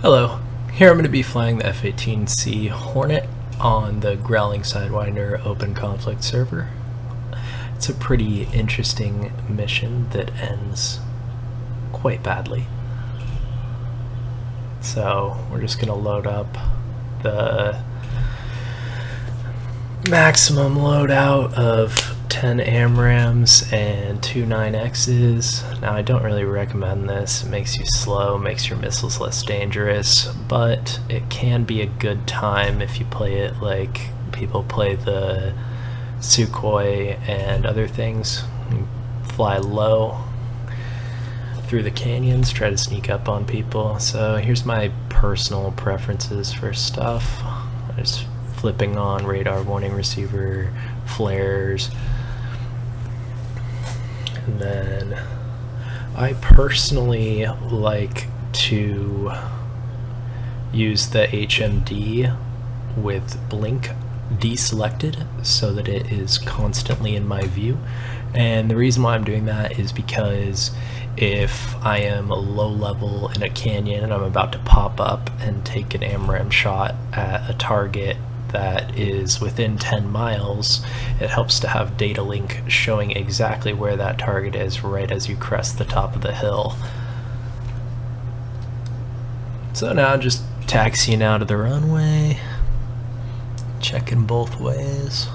Hello, here I'm going to be flying the F18C Hornet on the Growling Sidewinder Open Conflict server. It's a pretty interesting mission that ends quite badly. So we're just going to load up the maximum loadout of 10 AMRAAMS and 2 9Xs. Now I don't really recommend this. It makes you slow, makes your missiles less dangerous, but it can be a good time if you play it like people play the Sukhoi and other things. You fly low through the canyons, try to sneak up on people. So here's my personal preferences for stuff. Just flipping on radar warning receiver, flares, and then I personally like to use the HMD with blink deselected so that it is constantly in my view. And the reason why I'm doing that is because if I am low level in a canyon and I'm about to pop up and take an AMRAAM shot at a target that is within 10 miles, it helps to have data link showing exactly where that target is right as you crest the top of the hill. So now just taxiing out of the runway, checking both ways.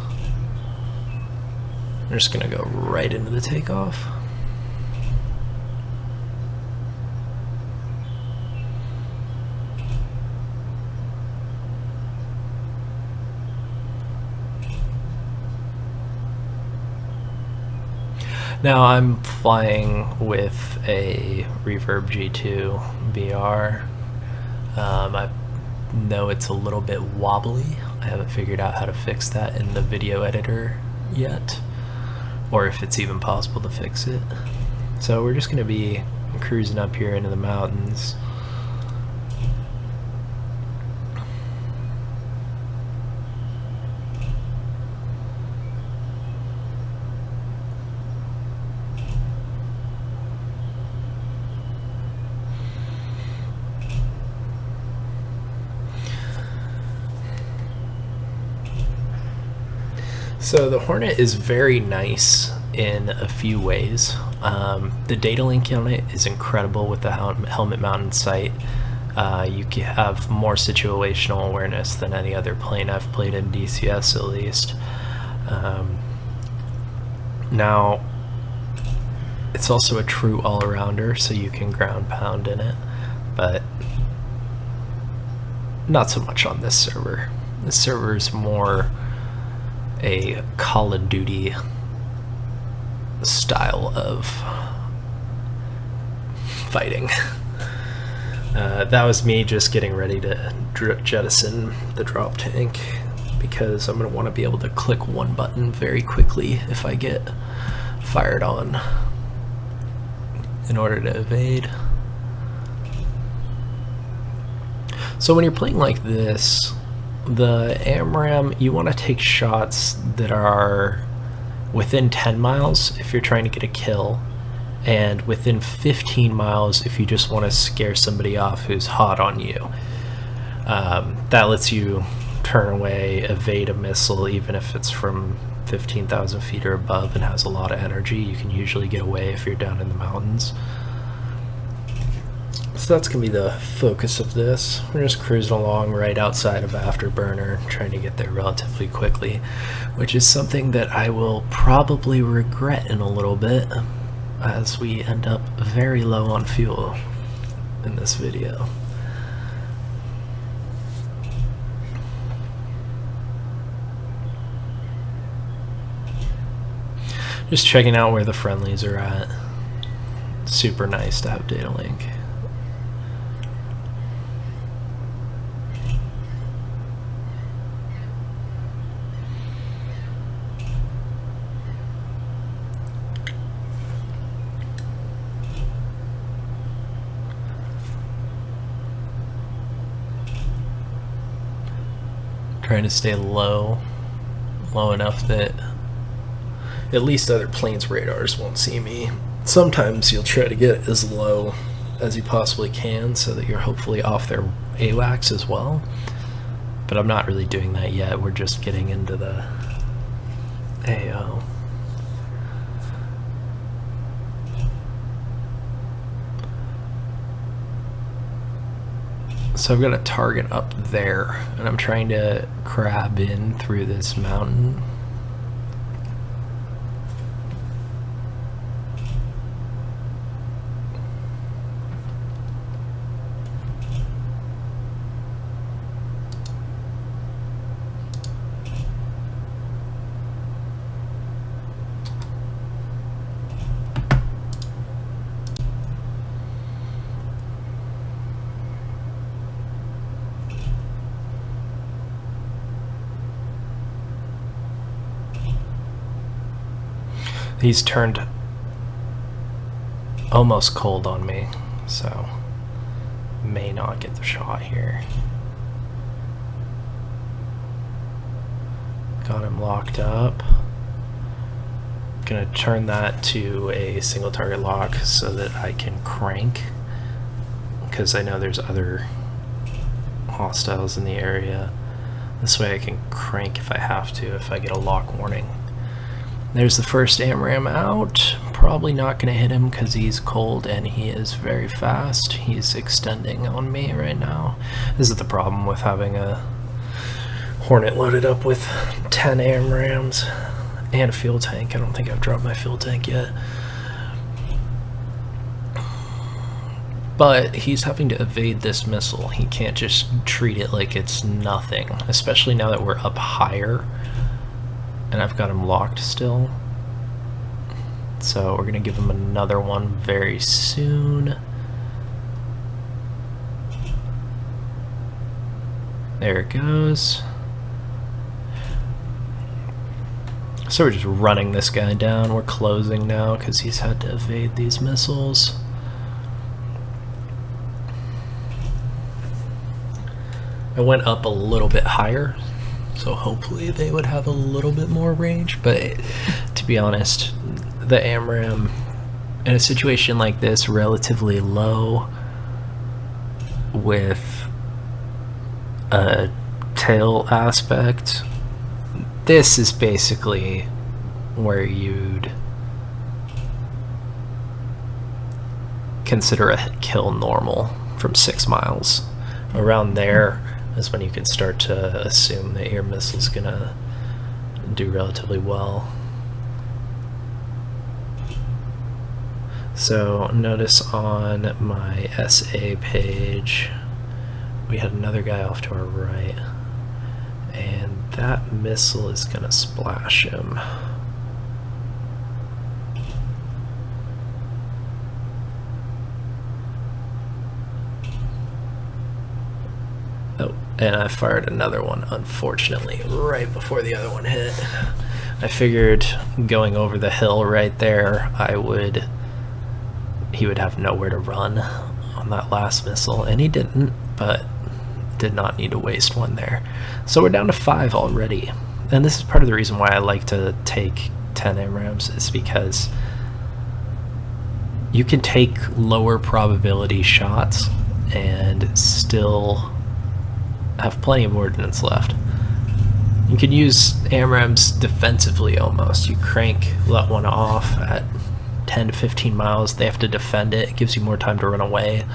I'm just gonna go right into the takeoff. Now I'm flying with a Reverb G2 VR. I know it's a little bit wobbly. I haven't figured out how to fix that in the video editor yet, or if it's even possible to fix it. So we're just going to be cruising up here into the mountains. So the Hornet is very nice in a few ways. The data link on it is incredible with the helmet mounted sight. You can have more situational awareness than any other plane I've played in DCS at least. Now, it's also a true all-arounder, so you can ground pound in it, but not so much on this server. This server is more a Call of Duty style of fighting. That was me just getting ready to jettison the drop tank because I'm going to want to be able to click one button very quickly if I get fired on in order to evade. So when you're playing like this, the AMRAAM, you want to take shots that are within 10 miles if you're trying to get a kill, and within 15 miles if you just want to scare somebody off who's hot on you. That lets you turn away, evade a missile, even if it's from 15,000 feet or above and has a lot of energy. You can usually get away if you're down in the mountains. So that's going to be the focus of this. We're just cruising along right outside of Afterburner, trying to get there relatively quickly, which is something that I will probably regret in a little bit, as we end up very low on fuel in this video. Just checking out where the friendlies are at. Super nice to have data link. Trying to stay low enough that at least other planes' radars won't see me. Sometimes you'll try to get as low as you possibly can so that you're hopefully off their AWACS as well. But I'm not really doing that yet. We're just getting into the AO. So I've got a target up there, and I'm trying to crab in through this mountain. He's turned almost cold on me, so may not get the shot here. Got him locked up. Gonna turn that to a single target lock so that I can crank, because I know there's other hostiles in the area. This way I can crank if I have to, if I get a lock warning. There's the first AMRAAM out. Probably not going to hit him because he's cold and he is very fast. He's extending on me right now. This is the problem with having a Hornet loaded up with 10 AMRAAMs and a fuel tank. I don't think I've dropped my fuel tank yet. But he's having to evade this missile. He can't just treat it like it's nothing, especially now that we're up higher. And I've got him locked still. So we're gonna give him another one very soon. There it goes. So we're just running this guy down. We're closing now because he's had to evade these missiles. I went up a little bit higher, so hopefully they would have a little bit more range, but to be honest, the AMRAAM in a situation like this, relatively low with a tail aspect, this is basically where you'd consider a kill normal from 6 miles. Around there is when you can start to assume that your missile's gonna do relatively well. So notice on my SA page we had another guy off to our right, and that missile is gonna splash him. Oh, and I fired another one, unfortunately, right before the other one hit. I figured going over the hill right there, he would have nowhere to run on that last missile, and he didn't, but did not need to waste one there. So we're down to 5 already, and this is part of the reason why I like to take 10 AMRAAMs, is because you can take lower probability shots and still have plenty of ordnance left. You can use AMRAAMs defensively almost. You crank, let one off at 10 to 15 miles, they have to defend it. It gives you more time to run away.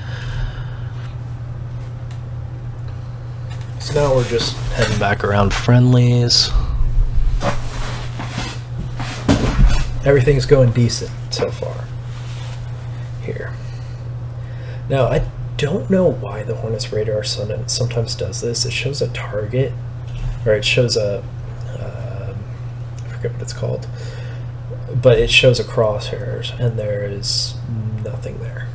So now we're just heading back around friendlies. Everything's going decent so far here. Now, I don't know why the Hornet's radar sometimes does this. It shows a target, or it shows a, I forget what it's called, but it shows a crosshairs, and there is nothing there.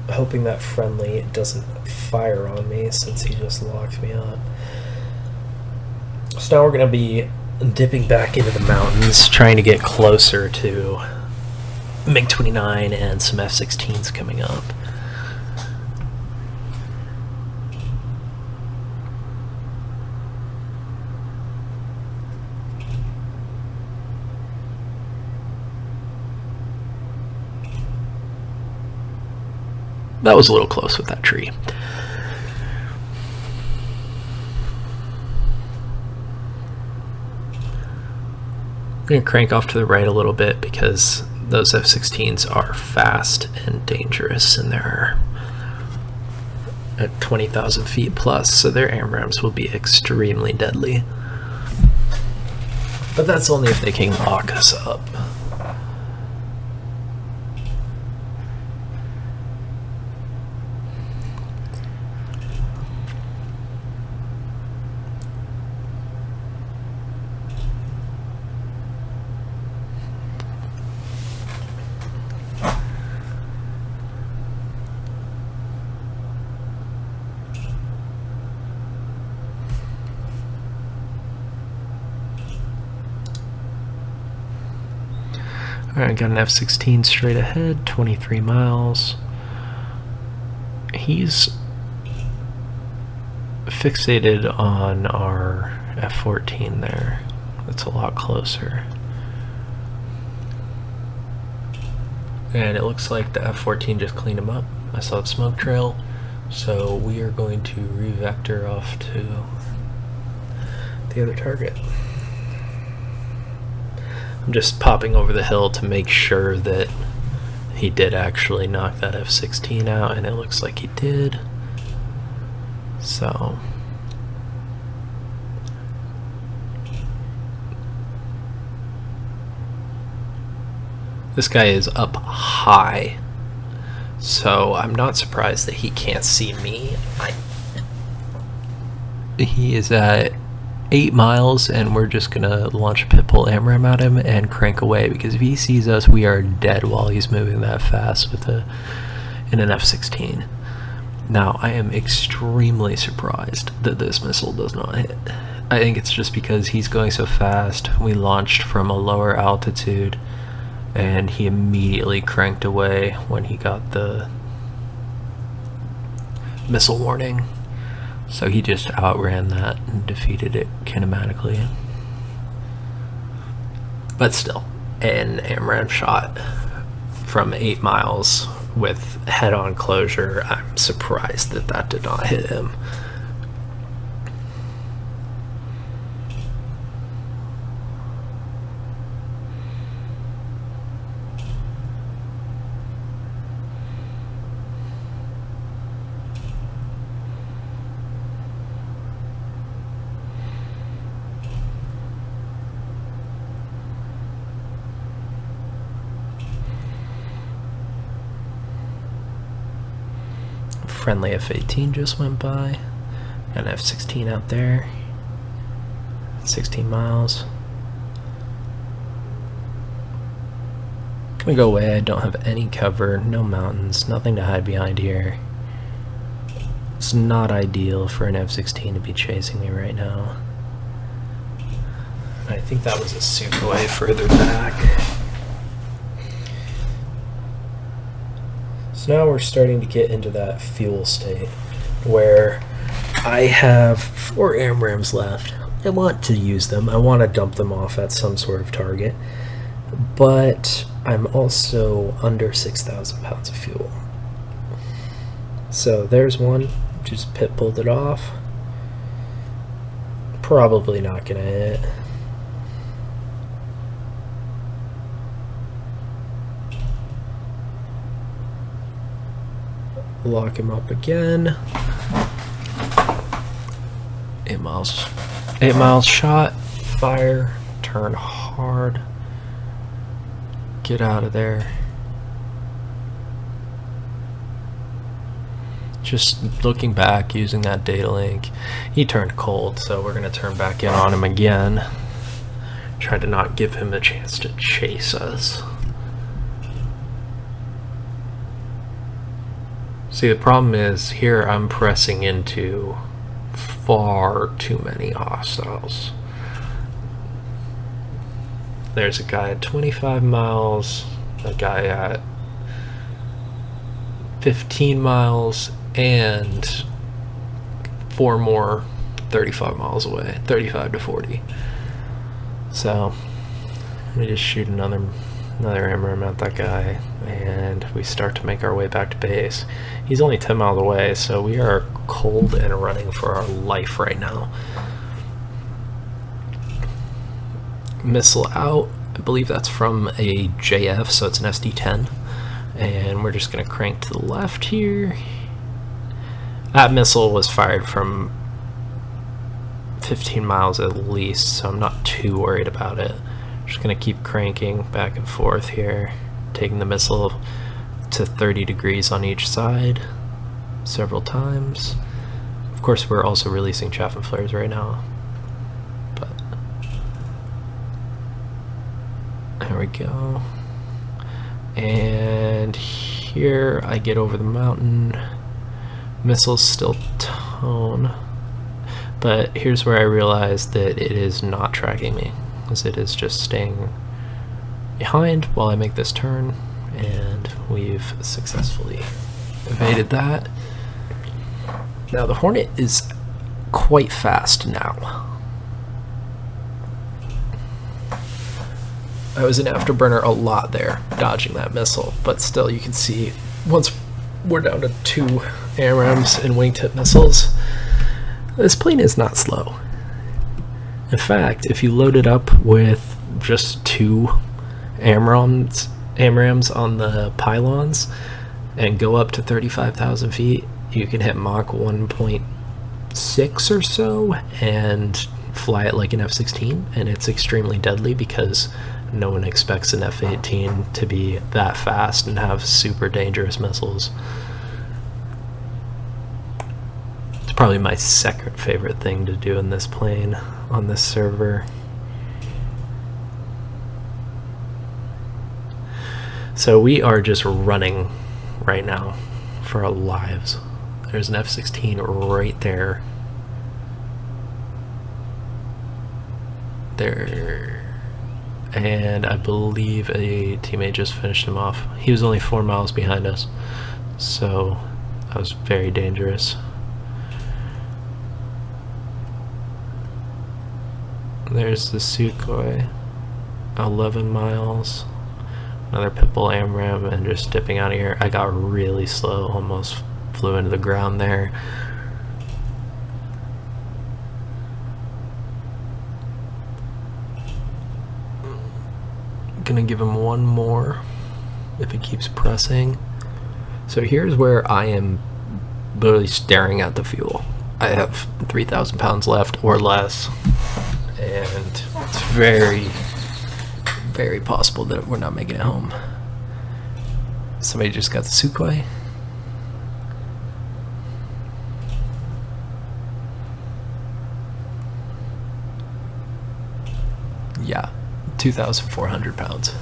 Hoping that friendly doesn't fire on me since he just locked me up. So now we're going to be dipping back into the mountains, trying to get closer to MiG-29 and some F-16s coming up. that was a little close with that tree. I'm going to crank off to the right a little bit because those F-16s are fast and dangerous, and they're at 20,000 feet plus, so their AMRAAMS will be extremely deadly. But that's only if they can lock us up. Alright, got an F-16 straight ahead, 23 miles. He's fixated on our F-14 there. That's a lot closer. And it looks like the F-14 just cleaned him up. I saw the smoke trail, so we are going to re-vector off to the other target. I'm just popping over the hill to make sure that he did actually knock that F-16 out, and it looks like he did. So this guy is up high, so I'm not surprised that he can't see me. He is at 8 miles, and we're just gonna launch a pit-pull AMRAAM at him and crank away, because if he sees us, we are dead while he's moving that fast with in an F-16. Now, I am extremely surprised that this missile does not hit. I think it's just because he's going so fast. We launched from a lower altitude, and he immediately cranked away when he got the missile warning. So he just outran that and defeated it kinematically. But still, an AMRAAM shot from 8 miles with head-on closure, I'm surprised that that did not hit him. Friendly F-18 just went by. Got an F-16 out there. 16 miles. Gonna go away. I don't have any cover, no mountains, nothing to hide behind here. It's not ideal for an F-16 to be chasing me right now. I think that was a Sukhoi further back. So now we're starting to get into that fuel state where I have 4 AMRAAMs left. I want to use them. I want to dump them off at some sort of target. But I'm also under 6,000 pounds of fuel. So there's one. Just pit pulled it off. Probably not going to hit. Lock him up again. 8 miles. 8 miles shot. Fire. Turn hard. Get out of there. Just looking back, using that data link, he turned cold, so we're going to turn back in on him again. Try to not give him a chance to chase us. See, the problem is here I'm pressing into far too many hostiles. There's a guy at 25 miles, a guy at 15 miles, and 4 more 35 miles away, 35 to 40. So let me just shoot another Another AMRAAM at that guy, and we start to make our way back to base. He's only 10 miles away, so we are cold and running for our life right now. Missile out. I believe that's from a JF, so it's an SD-10. And we're just going to crank to the left here. That missile was fired from 15 miles at least, so I'm not too worried about it. Just going to keep cranking back and forth here, taking the missile to 30 degrees on each side several times. Of course, we're also releasing chaff and flares right now. But there we go. And here I get over the mountain. Missiles still tone. But here's where I realize that it is not tracking me, as it is just staying behind while I make this turn, and we've successfully evaded that. Now the Hornet is quite fast now. I was in afterburner a lot there, dodging that missile, but still you can see once we're down to 2 AMRAAMS and wingtip missiles, this plane is not slow. In fact, if you load it up with just 2 AMRAAMS on the pylons and go up to 35,000 feet, you can hit Mach 1.6 or so and fly it like an F-16, and it's extremely deadly because no one expects an F-18 to be that fast and have super dangerous missiles. It's probably my second favorite thing to do in this plane on this server. So we are just running right now for our lives. There's an F-16 right there. And I believe a teammate just finished him off. He was only 4 miles behind us, so that was very dangerous. There's the Sukhoi, 11 miles. Another Pitbull AMRAAM, and just dipping out of here. I got really slow, almost flew into the ground there. Gonna give him one more if he keeps pressing. So here's where I am literally staring at the fuel. I have 3,000 pounds left or less, and it's very, very possible that we're not making it home. Somebody just got the Sukhoi. Yeah, 2,400 pounds.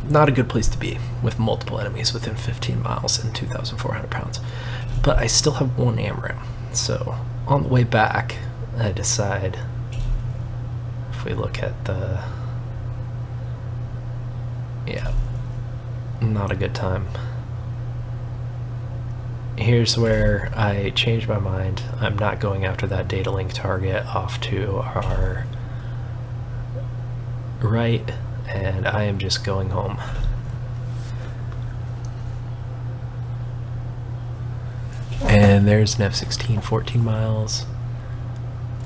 Not a good place to be with multiple enemies within 15 miles and 2,400 pounds. But I still have 1 AMRAAM. So on the way back, I decide, if we look at the, yeah, not a good time. Here's where I changed my mind. I'm not going after that data link target off to our right, and I am just going home. And there's an F-16, 14 miles.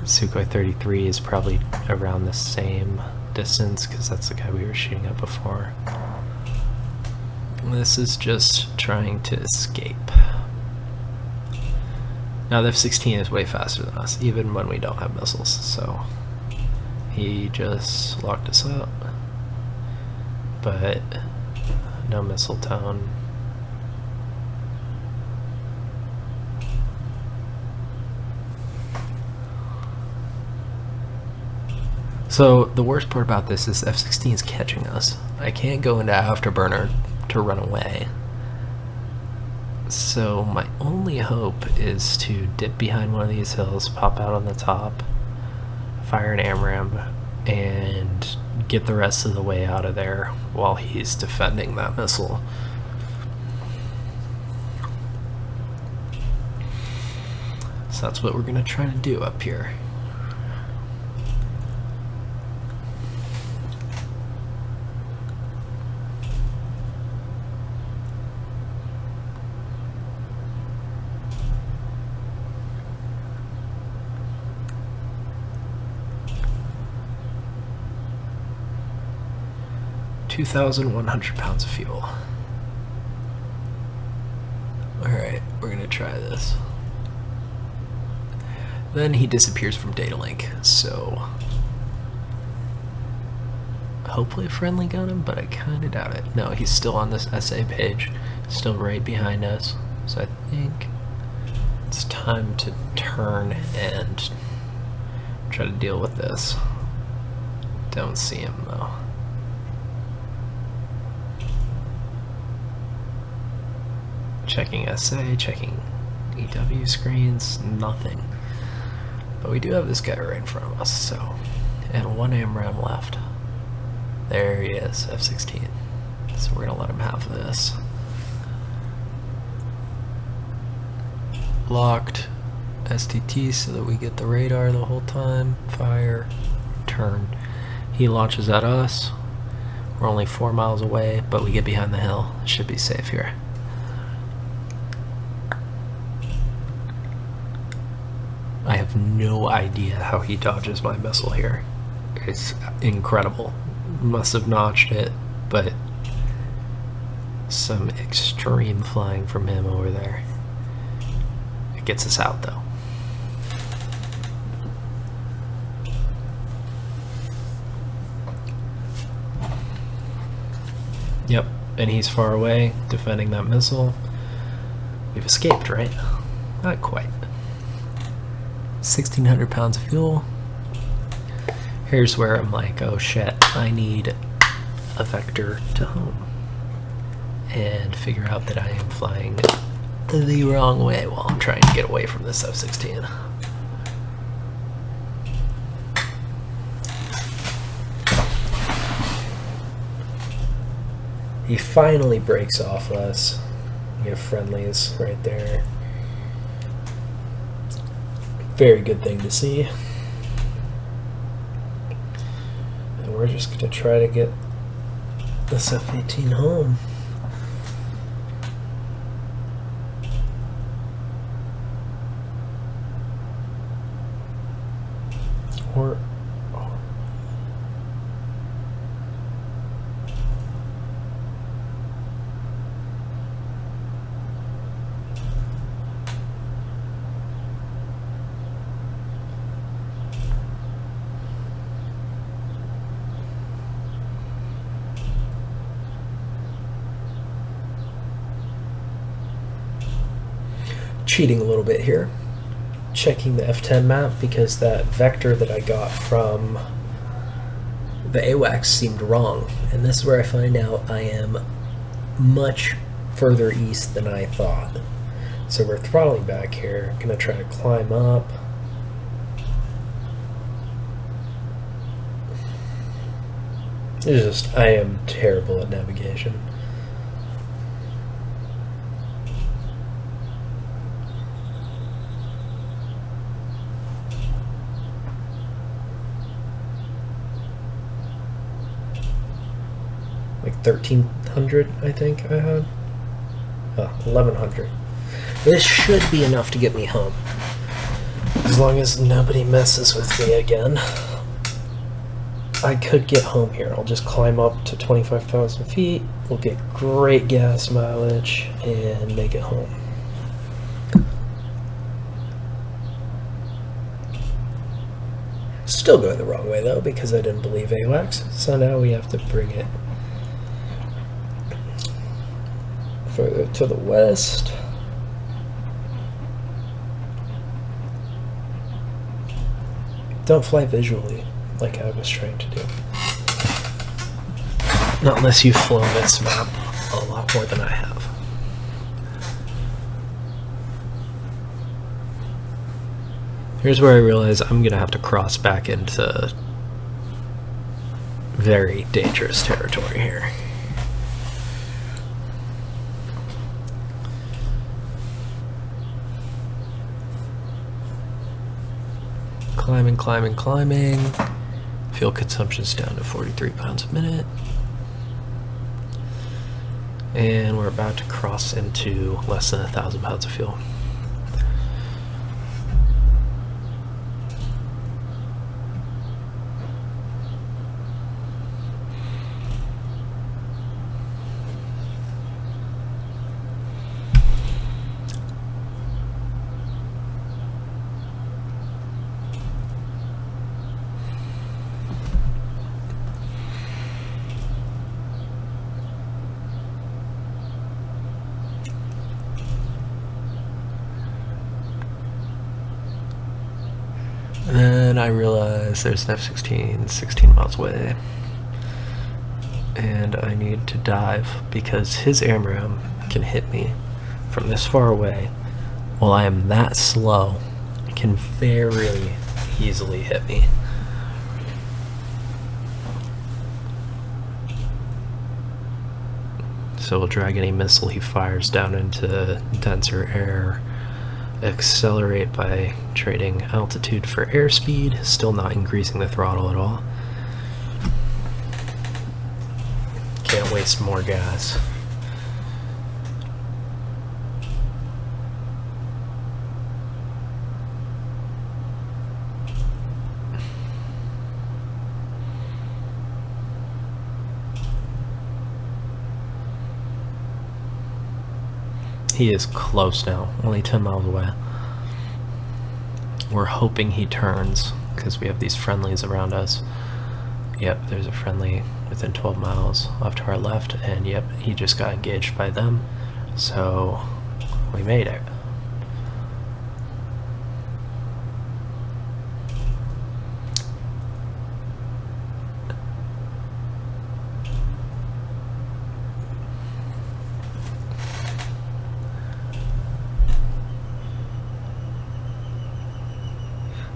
Sukhoi 33 is probably around the same distance because that's the guy we were shooting at before. This is just trying to escape. Now the F-16 is way faster than us, even when we don't have missiles, so he just locked us up. But no missile tone. So the worst part about this is F-16 is catching us. I can't go into afterburner to run away. So my only hope is to dip behind one of these hills, pop out on the top, fire an AMRAAM, and get the rest of the way out of there while he's defending that missile. So that's what we're gonna try to do up here. 2,100 pounds of fuel. Alright, we're gonna try this. Then he disappears from data link, so hopefully a friendly got him, but I kinda doubt it. No, he's still on this SA page, still right behind us, so I think it's time to turn and try to deal with this. Don't see him though. Checking SA, checking EW screens, nothing. But we do have this guy right in front of us, so. And one AMRAAM left. There he is, F-16. So we're gonna let him have this. Locked STT so that we get the radar the whole time. Fire, turn. He launches at us. We're only 4 miles away, but we get behind the hill. Should be safe here. I have no idea how he dodges my missile here. It's incredible. Must have notched it, but some extreme flying from him over there. It gets us out though. Yep, and he's far away, defending that missile. We've escaped, right? Not quite. 1,600 pounds of fuel. Here's where I'm like, oh shit, I need a vector to home. And figure out that I am flying the wrong way while I'm trying to get away from this F-16. He finally breaks off us. You have friendlies right there. Very good thing to see. And we're just going to try to get this F-18 home. Or cheating a little bit here, checking the F10 map because that vector that I got from the AWACS seemed wrong, and this is where I find out I am much further east than I thought. So we're throttling back here, gonna try to climb up. It's just, I am terrible at navigation. Like 1,300, I think I had. 1,100. This should be enough to get me home. As long as nobody messes with me again. I could get home here. I'll just climb up to 25,000 feet. We'll get great gas mileage and make it home. Still going the wrong way though because I didn't believe AWACS. So now we have to bring it further to the west. Don't fly visually like I was trying to do. Not unless you've flown this map a lot more than I have. Here's where I realize I'm gonna have to cross back into very dangerous territory here. Climbing, climbing, climbing. Fuel consumption's down to 43 pounds a minute. And we're about to cross into less than 1,000 pounds of fuel. then I realize there's an F-16 16 miles away. And I need to dive because his AMRAAM can hit me from this far away. While I am that slow, it can very easily hit me. So we'll drag any missile he fires down into denser air, accelerate by trading altitude for airspeed, still not increasing the throttle at all. Can't waste more gas. He is close now, only 10 miles away. We're hoping he turns because we have these friendlies around us. Yep, there's a friendly within 12 miles off to our left, and yep, he just got engaged by them. So we made it.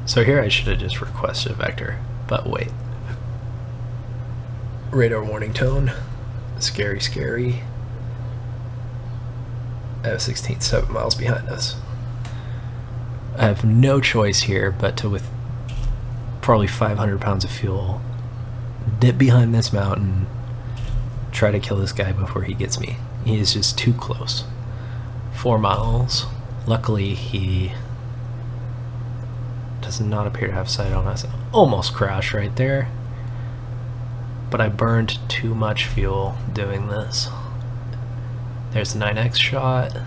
So here I should have just requested a vector, but wait. Radar warning tone. Scary, scary. F-16 7 miles behind us. I have no choice here but to, with probably 500 pounds of fuel, dip behind this mountain, try to kill this guy before he gets me. He is just too close. 4 miles. Luckily he does not appear to have sight on us. Almost crashed right there. But I burned too much fuel doing this. There's the 9X shot.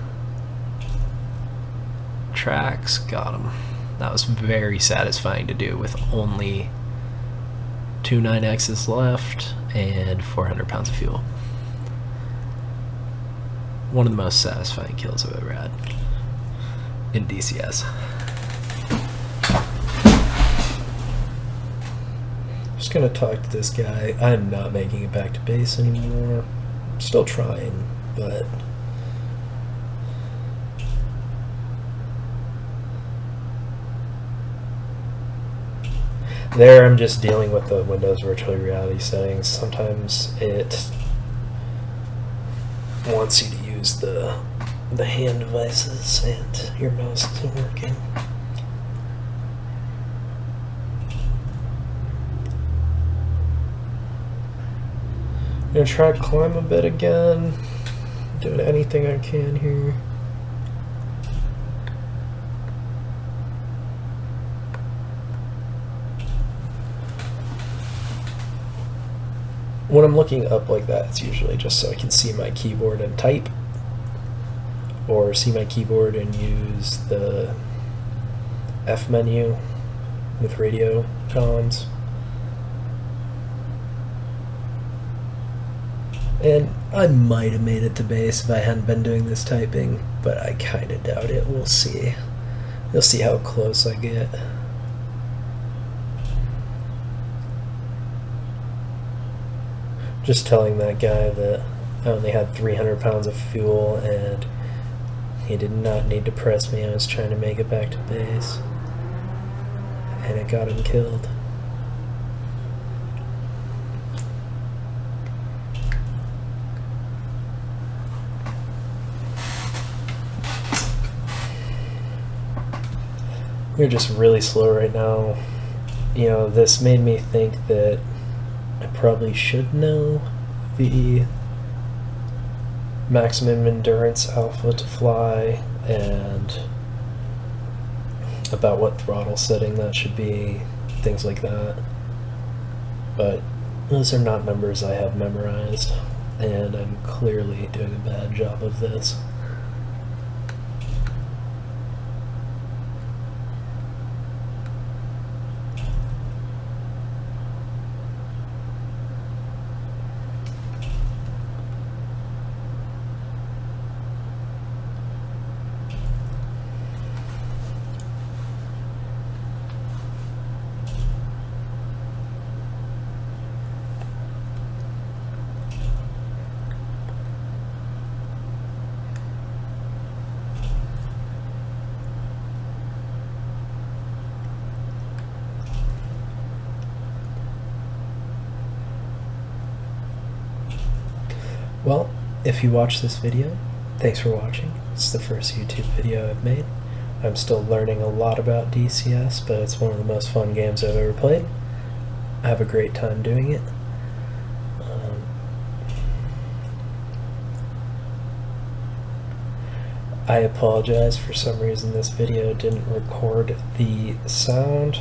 Tracks, got him. That was very satisfying to do with only 2 9Xs left and 400 pounds of fuel. One of the most satisfying kills I've ever had in DCS. Just gonna talk to this guy. I'm not making it back to base anymore. I'm still trying, but there I'm just dealing with the Windows virtual reality settings. Sometimes it wants you to use the hand devices and your mouse isn't working. I'm gonna try to climb a bit again, doing anything I can here. When I'm looking up like that, it's usually just so I can see my keyboard and type, or see my keyboard and use the F menu with radio comms. And I might have made it to base if I hadn't been doing this typing, but I kind of doubt it. We'll see. You'll see how close I get. Just telling that guy that I only had 300 pounds of fuel and he did not need to press me. I was trying to make it back to base, and it got him killed. We're just really slow right now. You know, this made me think that I probably should know the maximum endurance alpha to fly and about what throttle setting that should be, things like that. But those are not numbers I have memorized, and I'm clearly doing a bad job of this. Well, if you watch this video, thanks for watching. It's the first YouTube video I've made. I'm still learning a lot about DCS, but it's one of the most fun games I've ever played. I have a great time doing it. I apologize, for some reason this video didn't record the sound.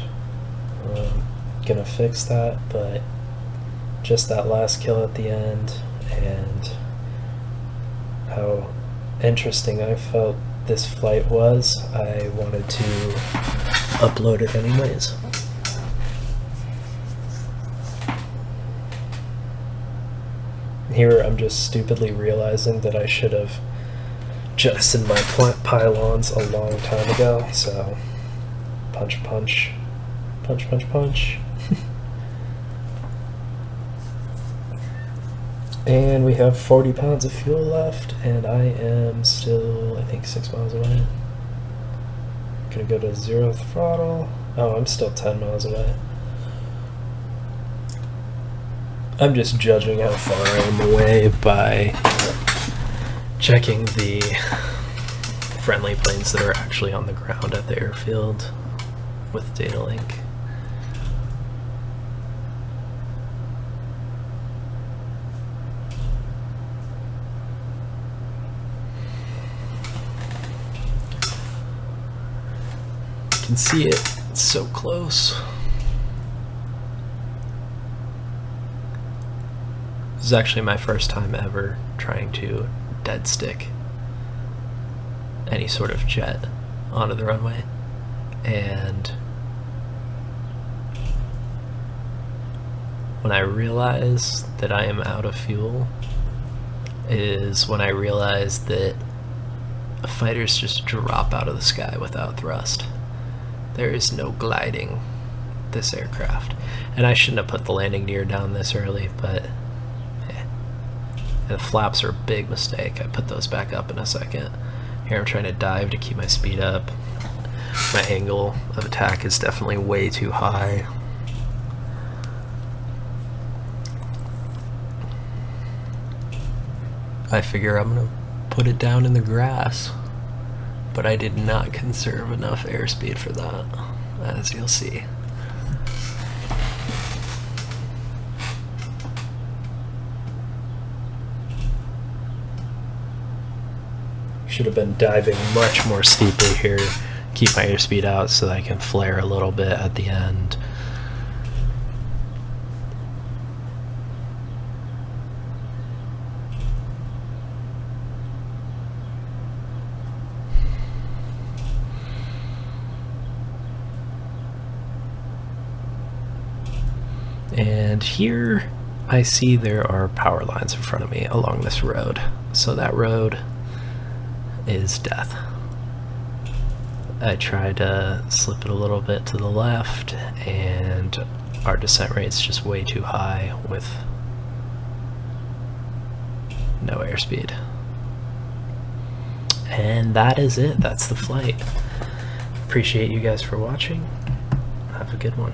Gonna fix that, but just that last kill at the end and how interesting I felt this flight was, I wanted to upload it anyways. Here I'm just stupidly realizing that I should have jettisoned my pylons a long time ago, so punch, punch, punch, punch, punch. And we have 40 pounds of fuel left, and I am still, I think, 6 miles away. Gonna go to 0 throttle. Oh, I'm still 10 miles away. I'm just judging how far I am away by checking the friendly planes that are actually on the ground at the airfield with data link. You can see it, it's so close. This is actually my first time ever trying to dead stick any sort of jet onto the runway, and when I realize that I am out of fuel is when I realize that fighters just drop out of the sky without thrust. There is no gliding this aircraft, and I shouldn't have put the landing gear down this early, but and the flaps are a big mistake. I put those back up in a second. Here I'm trying to dive to keep my speed up. My angle of attack is definitely way too high. I figure I'm gonna put it down in the grass, but I did not conserve enough airspeed for that, as you'll see. Should have been diving much more steeply here, keep my airspeed out so that I can flare a little bit at the end. And here I see there are power lines in front of me along this road. So that road is death. I tried to slip it a little bit to the left, and our descent rate's just way too high with no airspeed. And that is it. That's the flight. Appreciate you guys for watching. Have a good one.